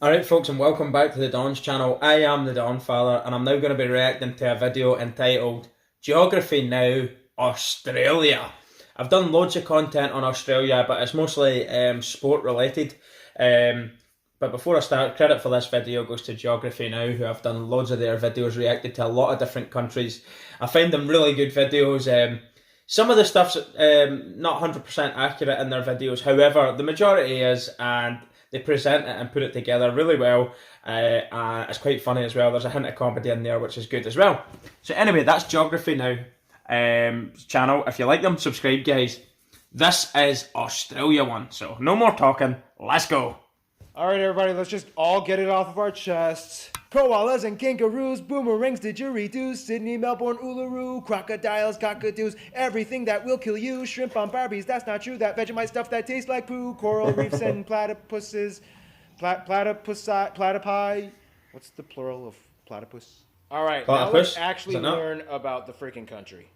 Alright folks, and welcome back to the Don's channel. I am the Donfather and I'm now going to be reacting to a video entitled Geography Now, Australia. I've done loads of content on Australia, but it's mostly sport related. But before I start, credit for this video goes to Geography Now, who have done loads of their videos reacted to a lot of different countries. I find them really good videos. Some of the stuff's not 100% accurate in their videos, however, the majority is, and they present it and put it together really well. It's quite funny as well. There's a hint of comedy in there, which is good as well. So anyway, that's Geography Now channel. If you like them, subscribe, guys. This is Australia one, so no more talking. Let's go. Alright everybody, let's just all get it off of our chests. Koalas and kangaroos, boomerangs, didgeridoos, Sydney, Melbourne, Uluru, crocodiles, cockatoos, everything that will kill you, shrimp on Barbies, that's not true, that Vegemite stuff that tastes like poo, coral reefs and platypuses, platypi, what's the plural of platypus? Alright, now let's actually learn about the freaking country.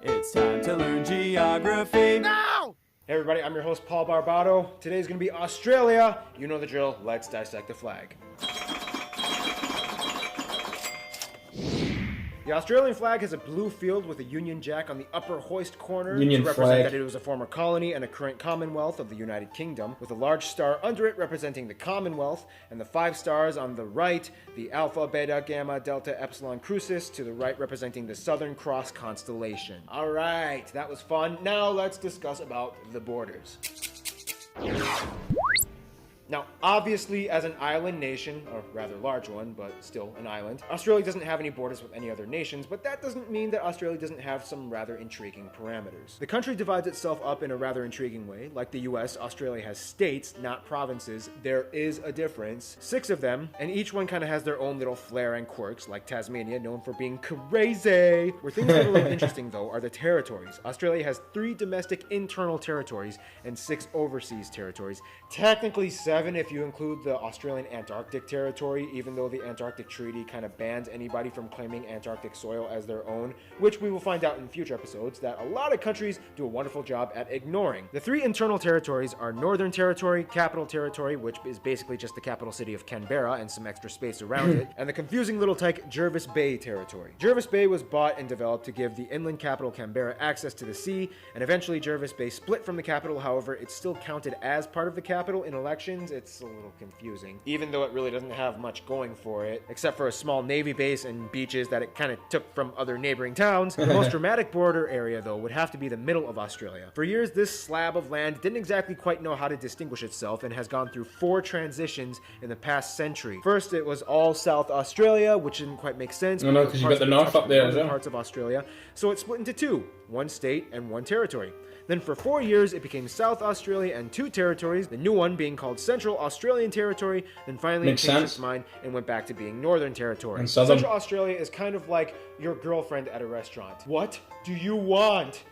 It's time to learn geography. No! Hey everybody, I'm your host Paul Barbado. Today's gonna be Australia. You know the drill, let's dissect the flag. The Australian flag has a blue field with a Union Jack on the upper hoist corner to represent that it was a former colony and a current Commonwealth of the United Kingdom, with a large star under it representing the Commonwealth, and the 5 stars on the right, the Alpha, Beta, Gamma, Delta, Epsilon, Crucis, to the right representing the Southern Cross constellation. Alright, that was fun. Now let's discuss about the borders. Now, obviously, as an island nation, a rather large one, but still an island, Australia doesn't have any borders with any other nations, but that doesn't mean that Australia doesn't have some rather intriguing parameters. The country divides itself up in a rather intriguing way. Like the US, Australia has states, not provinces. There is a difference. 6 of them, and each one kind of has their own little flair and quirks, like Tasmania, known for being crazy. Where things get a little interesting, though, are the territories. Australia has 3 domestic internal territories and 6 overseas territories. Technically 7 if you include the Australian Antarctic territory, even though the Antarctic Treaty kind of bans anybody from claiming Antarctic soil as their own, which we will find out in future episodes that a lot of countries do a wonderful job at ignoring. The 3 internal territories are Northern Territory, Capital Territory, which is basically just the capital city of Canberra and some extra space around it, and the confusing little tyke Jervis Bay Territory. Jervis Bay was bought and developed to give the inland capital Canberra access to the sea, and eventually Jervis Bay split from the capital. However, it's still counted as part of the capital in elections. It's a little confusing, even though it really doesn't have much going for it, except for a small navy base and beaches that it kind of took from other neighboring towns. The most dramatic border area, though, would have to be the middle of Australia. For years, this slab of land didn't exactly quite know how to distinguish itself and has gone through 4 transitions in the past century. First, it was all South Australia, which didn't quite make sense. No, because you've got the north up there as well. Parts of Australia, so it split into 2, 1 state and 1 territory. Then for 4 years, it became South Australia and 2 territories, the new one being called Central Australian Territory, then finally it changed its mind and went back to being Northern Territory. Central Australia is kind of like your girlfriend at a restaurant. What do you want?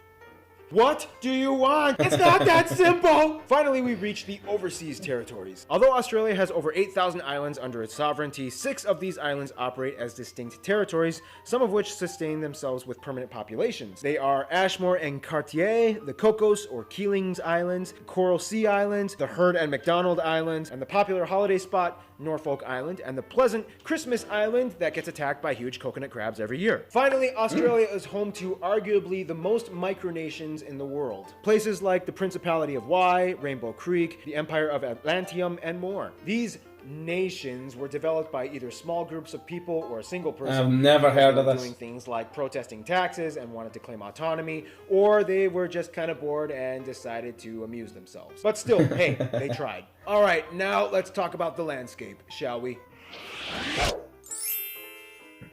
What do you want? It's not that simple! Finally, we reach the overseas territories. Although Australia has over 8,000 islands under its sovereignty, 6 of these islands operate as distinct territories, some of which sustain themselves with permanent populations. They are Ashmore and Cartier, the Cocos or Keelings Islands, Coral Sea Islands, the Heard and McDonald Islands, and the popular holiday spot, Norfolk Island, and the pleasant Christmas Island that gets attacked by huge coconut crabs every year. Finally, Australia is home to arguably the most micronations in the world. Places like the Principality of Wye, Rainbow Creek, the Empire of Atlantium, and more. These nations were developed by either small groups of people or a single person. I've never heard of this. Doing things like protesting taxes and wanted to claim autonomy, or they were just kind of bored and decided to amuse themselves. But still, hey, they tried. All right, now let's talk about the landscape, shall we?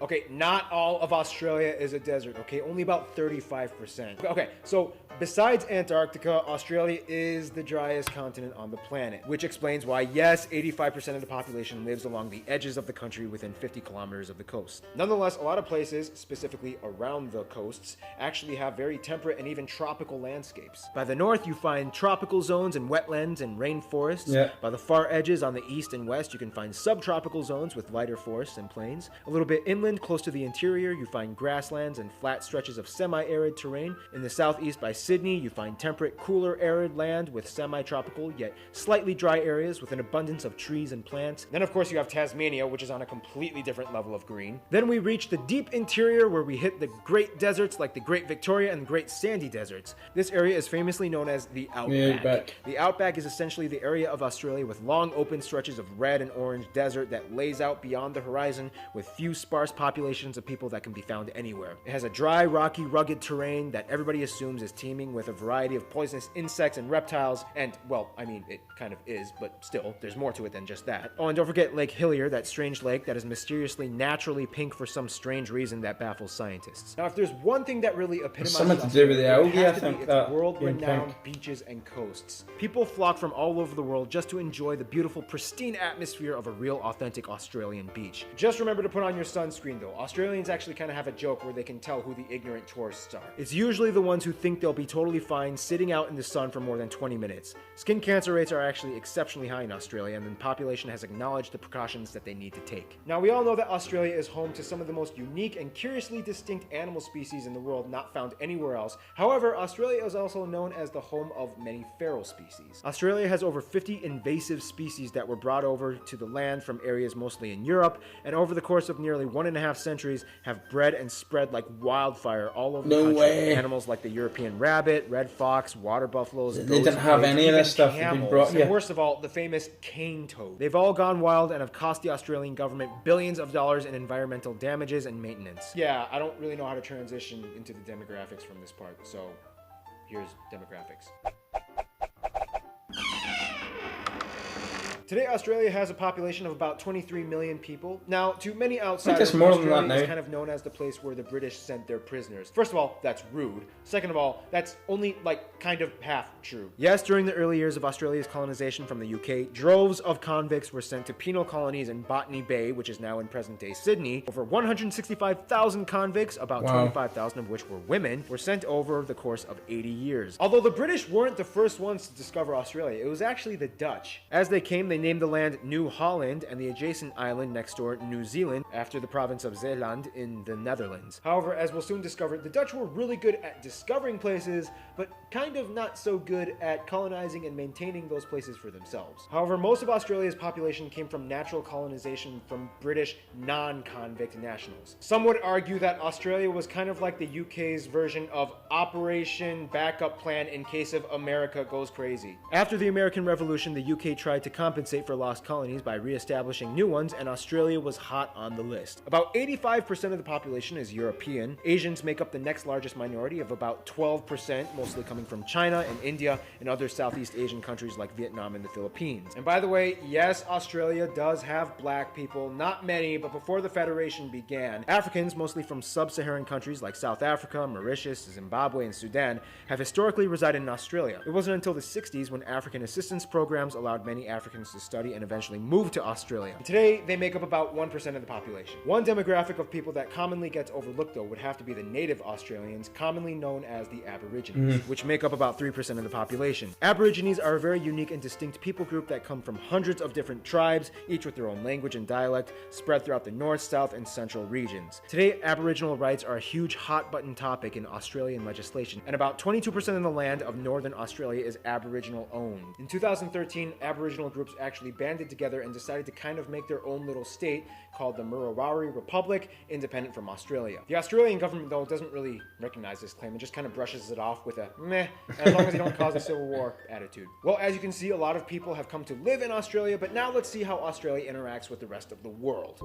Okay, not all of Australia is a desert, okay? Only about 35%. Okay, so besides Antarctica, Australia is the driest continent on the planet, which explains why, yes, 85% of the population lives along the edges of the country within 50 kilometers of the coast. Nonetheless, a lot of places, specifically around the coasts, actually have very temperate and even tropical landscapes. By the north, you find tropical zones and wetlands and rainforests. Yeah. By the far edges on the east and west, you can find subtropical zones with lighter forests and plains. A little bit inland inland, close to the interior, you find grasslands and flat stretches of semi-arid terrain. In the southeast by Sydney, you find temperate, cooler, arid land with semi-tropical, yet slightly dry areas with an abundance of trees and plants. Then, of course, you have Tasmania, which is on a completely different level of green. Then we reach the deep interior, where we hit the Great Deserts like the Great Victoria and the Great Sandy Deserts. This area is famously known as the Outback. The Outback is essentially the area of Australia with long open stretches of red and orange desert that lays out beyond the horizon with few sparse populations of people that can be found anywhere. It has a dry, rocky, rugged terrain that everybody assumes is teeming with a variety of poisonous insects and reptiles, and, well, I mean, it kind of is, but still, there's more to it than just that. Oh, and don't forget Lake Hillier, that strange lake that is mysteriously naturally pink for some strange reason that baffles scientists. Now, if there's one thing that really epitomizes something to do with the Australia, algae, it I has to be think, its that world-renowned beaches and coasts. People flock from all over the world just to enjoy the beautiful, pristine atmosphere of a real, authentic Australian beach. Just remember to put on your sunscreen, though. Australians actually kind of have a joke where they can tell who the ignorant tourists are. It's usually the ones who think they'll be totally fine sitting out in the sun for more than 20 minutes. Skin cancer rates are actually exceptionally high in Australia, and the population has acknowledged the precautions that they need to take. Now, we all know that Australia is home to some of the most unique and curiously distinct animal species in the world not found anywhere else. However, Australia is also known as the home of many feral species. Australia has over 50 invasive species that were brought over to the land from areas mostly in Europe, and over the course of nearly 1.5 centuries have bred and spread like wildfire all over the country. way. Animals like the European rabbit, red fox, water buffaloes, They didn't have any of this stuff that been brought and here. worst of all, the famous cane toad. They've all gone wild and have cost the Australian government billions of dollars in environmental damages and maintenance. Yeah, I don't really know how to transition into the demographics from this part, so here's demographics. Today, Australia has a population of about 23 million people. Now, to many outsiders, it's more than Australia that is now. kind of known as the place where the British sent their prisoners. First of all, that's rude. Second of all, that's only, kind of half true. Yes, during the early years of Australia's colonization from the UK, droves of convicts were sent to penal colonies in Botany Bay, which is now in present-day Sydney. Over 165,000 convicts, about 25,000 of which were women, were sent over the course of 80 years. Although the British weren't the first ones to discover Australia, it was actually the Dutch. As they came, they named the land New Holland and the adjacent island next door New Zealand after the province of Zeeland in the Netherlands. However, as we'll soon discover, the Dutch were really good at discovering places, but kind of not so good at colonizing and maintaining those places for themselves. However, most of Australia's population came from natural colonization from British non-convict nationals. Some would argue that Australia was kind of like the UK's version of Operation Backup Plan in case of America goes crazy. After the American Revolution, the UK tried to compensate for lost colonies by re-establishing new ones, and Australia was hot on the list. About 85% of the population is European. Asians make up the next largest minority of about 12%, mostly coming from China and India and other Southeast Asian countries like Vietnam and the Philippines. And by the way, yes, Australia does have black people, not many, but before the Federation began, Africans, mostly from sub-Saharan countries like South Africa, Mauritius, Zimbabwe, and Sudan, have historically resided in Australia. It wasn't until the 60s when African assistance programs allowed many Africans to study and eventually move to Australia. Today, they make up about 1% of the population. One demographic of people that commonly gets overlooked, though, would have to be the native Australians, commonly known as the Aborigines, which make up about 3% of the population. Aborigines are a very unique and distinct people group that come from hundreds of different tribes, each with their own language and dialect, spread throughout the north, south, and central regions. Today, Aboriginal rights are a huge hot-button topic in Australian legislation, and about 22% of the land of northern Australia is Aboriginal-owned. In 2013, Aboriginal groups actually banded together and decided to kind of make their own little state called the Murruwarri Republic, independent from Australia. The Australian government, though, doesn't really recognize this claim and just kind of brushes it off with a meh, as long as you don't cause a civil war attitude. Well, as you can see, a lot of people have come to live in Australia, but now let's see how Australia interacts with the rest of the world.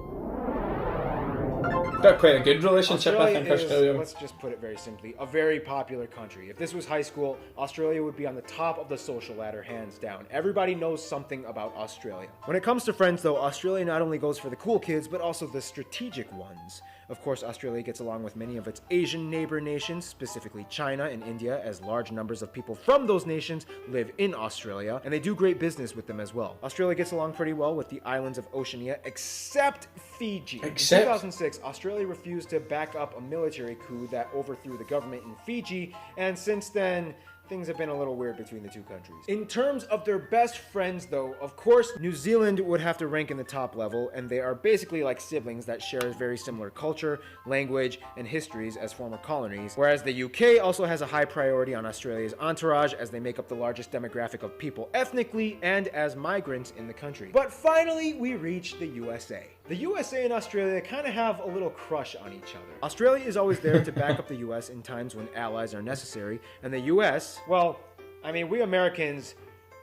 Got quite a good relationship, I think, is, Australia. let's just put it very simply, a very popular country. If this was high school, Australia would be on the top of the social ladder, hands down. Everybody knows something about Australia. When it comes to friends, though, Australia not only goes for the cool kids, but also the strategic ones. Of course, Australia gets along with many of its Asian neighbor nations, specifically China and India, as large numbers of people from those nations live in Australia, and they do great business with them as well. Australia gets along pretty well with the islands of Oceania, except Fiji. In 2006, Australia refused to back up a military coup that overthrew the government in Fiji, and since then, things have been a little weird between the two countries. In terms of their best friends, though, of course, New Zealand would have to rank in the top level, and they are basically like siblings that share a very similar culture, language, and histories as former colonies, whereas the UK also has a high priority on Australia's entourage as they make up the largest demographic of people ethnically and as migrants in the country. But finally, we reach the USA. The USA and Australia kind of have a little crush on each other. Australia is always there to back up the US in times when allies are necessary, and the US, well, I mean, we Americans,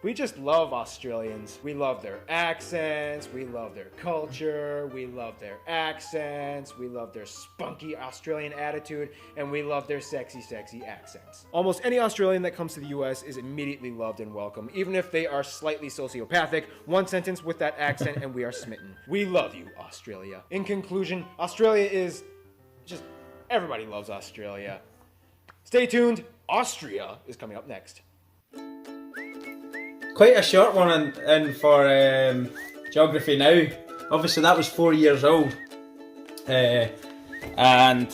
we just love Australians. We love their accents, we love their culture, we love their accents, we love their spunky Australian attitude, and we love their sexy, sexy accents. Almost any Australian that comes to the US is immediately loved and welcome, even if they are slightly sociopathic. One sentence with that accent and we are smitten. We love you, Australia. In conclusion, Australia is just, everybody loves Australia. Stay tuned, Austria is coming up next. Quite a short one in for Geography Now. Obviously that was 4 years old. And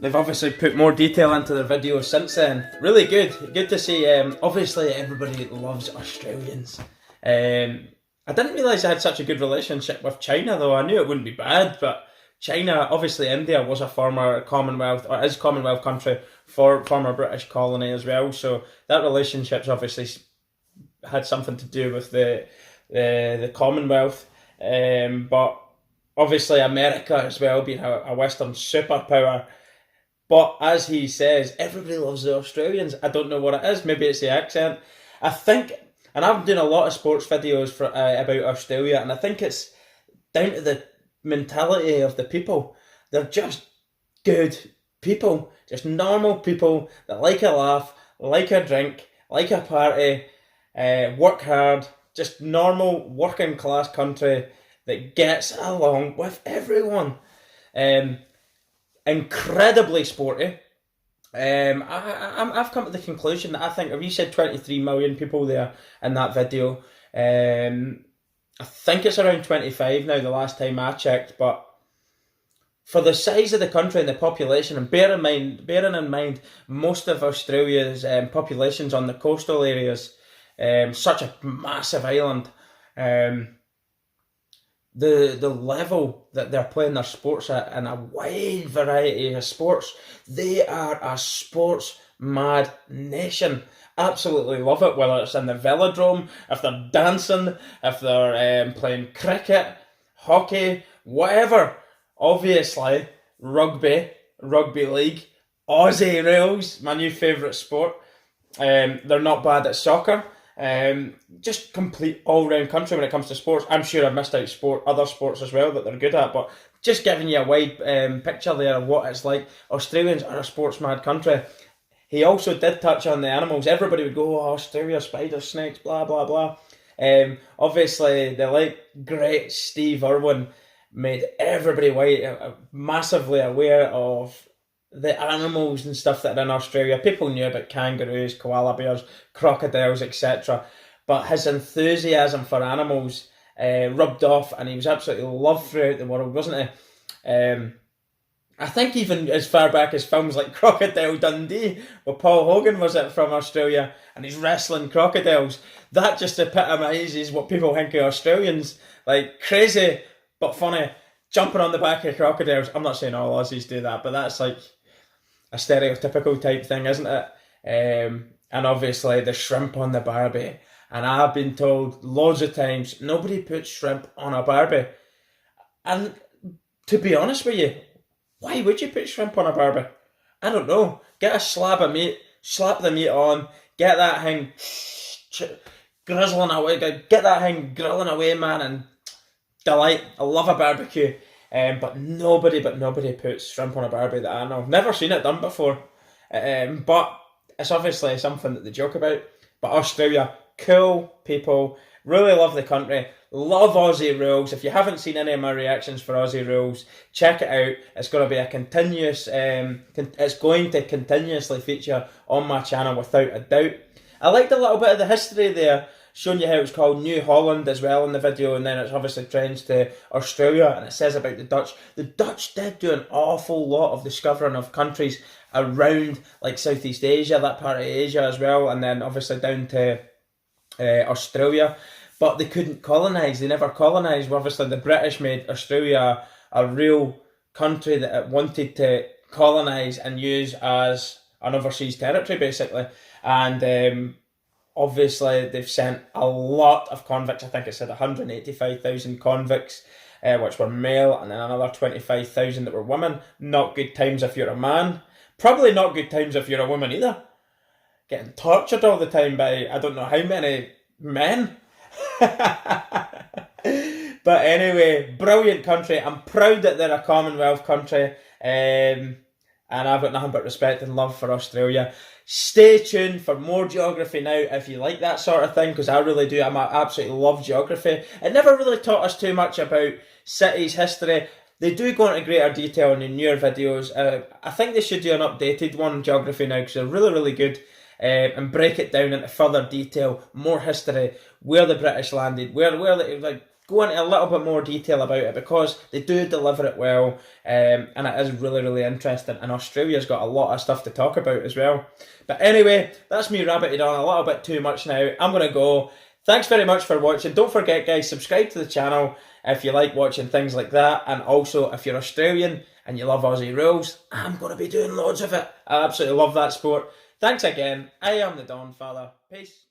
they've obviously put more detail into their videos since then. Really good. Good to see. Obviously everybody loves Australians. I didn't realise I had such a good relationship with China though. I knew it wouldn't be bad, but China, obviously India was a former Commonwealth, or is Commonwealth country for former British colony as well. So that relationship's obviously had something to do with the Commonwealth, but obviously America as well being a Western superpower. But as he says, everybody loves the Australians. I don't know what it is. Maybe it's the accent. I think, and I've done a lot of sports videos for about Australia, and I think it's down to the mentality of the people. They're just good people, just normal people that like a laugh, like a drink, like a party. Work hard, just normal working class country that gets along with everyone. Incredibly sporty. I've come to the conclusion that I think, we said 23 million people there in that video. I think it's around 25 now, the last time I checked, but for the size of the country and the population, and bearing in mind most of Australia's population's on the coastal areas, such a massive island, the level that they're playing their sports at, and a wide variety of sports. They are a sports mad nation. Absolutely love it, whether it's in the velodrome, if they're dancing, if they're playing cricket, hockey, whatever. Obviously, rugby league, Aussie rules, my new favourite sport. They're not bad at soccer. Just complete all-round country when it comes to sports. I'm sure I've missed out other sports as well that they're good at, but just giving you a wide picture there of what it's like. Australians are a sports-mad country. He also did touch on the animals. Everybody would go, oh, Australia, spiders, snakes, blah, blah, blah. Obviously, the late, great Steve Irwin made everybody massively aware of the animals and stuff that are in Australia. People knew about kangaroos, koala bears, crocodiles, etc. But his enthusiasm for animals rubbed off, and he was absolutely loved throughout the world, wasn't he? I think even as far back as films like Crocodile Dundee, where Paul Hogan was from Australia, and he's wrestling crocodiles. That just epitomises what people think of Australians. Like, crazy, but funny, jumping on the back of crocodiles. I'm not saying all Aussies do that, but that's like a stereotypical type thing, isn't it? And obviously the shrimp on the Barbie. And I've been told loads of times, nobody puts shrimp on a Barbie. And to be honest with you, why would you put shrimp on a Barbie? I don't know. Get a slab of meat, slap the meat on, get that thing grizzling away, get that thing grilling away, man, and delight. I love a barbecue. But nobody puts shrimp on a Barbie that I know. Never seen it done before. But it's obviously something that they joke about. But Australia, cool people, really love the country, love Aussie rules. If you haven't seen any of my reactions for Aussie rules, check it out. It's going to be a continuous, it's going to continuously feature on my channel without a doubt. I liked a little bit of the history there, showing you how it's called New Holland as well in the video, and then it's obviously changed to Australia, and it says about the Dutch. The Dutch did do an awful lot of discovering of countries around like Southeast Asia, that part of Asia as well, and then obviously down to Australia. But they couldn't colonise, they never colonised. Obviously the British made Australia a real country that it wanted to colonise and use as an overseas territory basically. And obviously they've sent a lot of convicts. I think it said 185,000 convicts, which were male, and then another 25,000 that were women. Not good times if you're a man. Probably not good times if you're a woman either. Getting tortured all the time by I don't know how many men. But anyway, brilliant country. I'm proud that they're a Commonwealth country, and I've got nothing but respect and love for Australia. Stay tuned for more geography now if you like that sort of thing, because I really do. I absolutely love geography. It never really taught us too much about cities' history. They do go into greater detail in the newer videos. I think they should do an updated one, geography now, because they're really, really good. And break it down into further detail, more history, where the British landed, where they like go into a little bit more detail about it, because they do deliver it well, and it is really, really interesting. And Australia's got a lot of stuff to talk about as well. But anyway, that's me rabbited on a little bit too much now. I'm gonna go. Thanks very much for watching. Don't forget, guys, subscribe to the channel if you like watching things like that, and also if you're Australian and you love Aussie rules, I'm gonna be doing loads of it. I absolutely love that sport. Thanks again. I am the Donfather. Peace.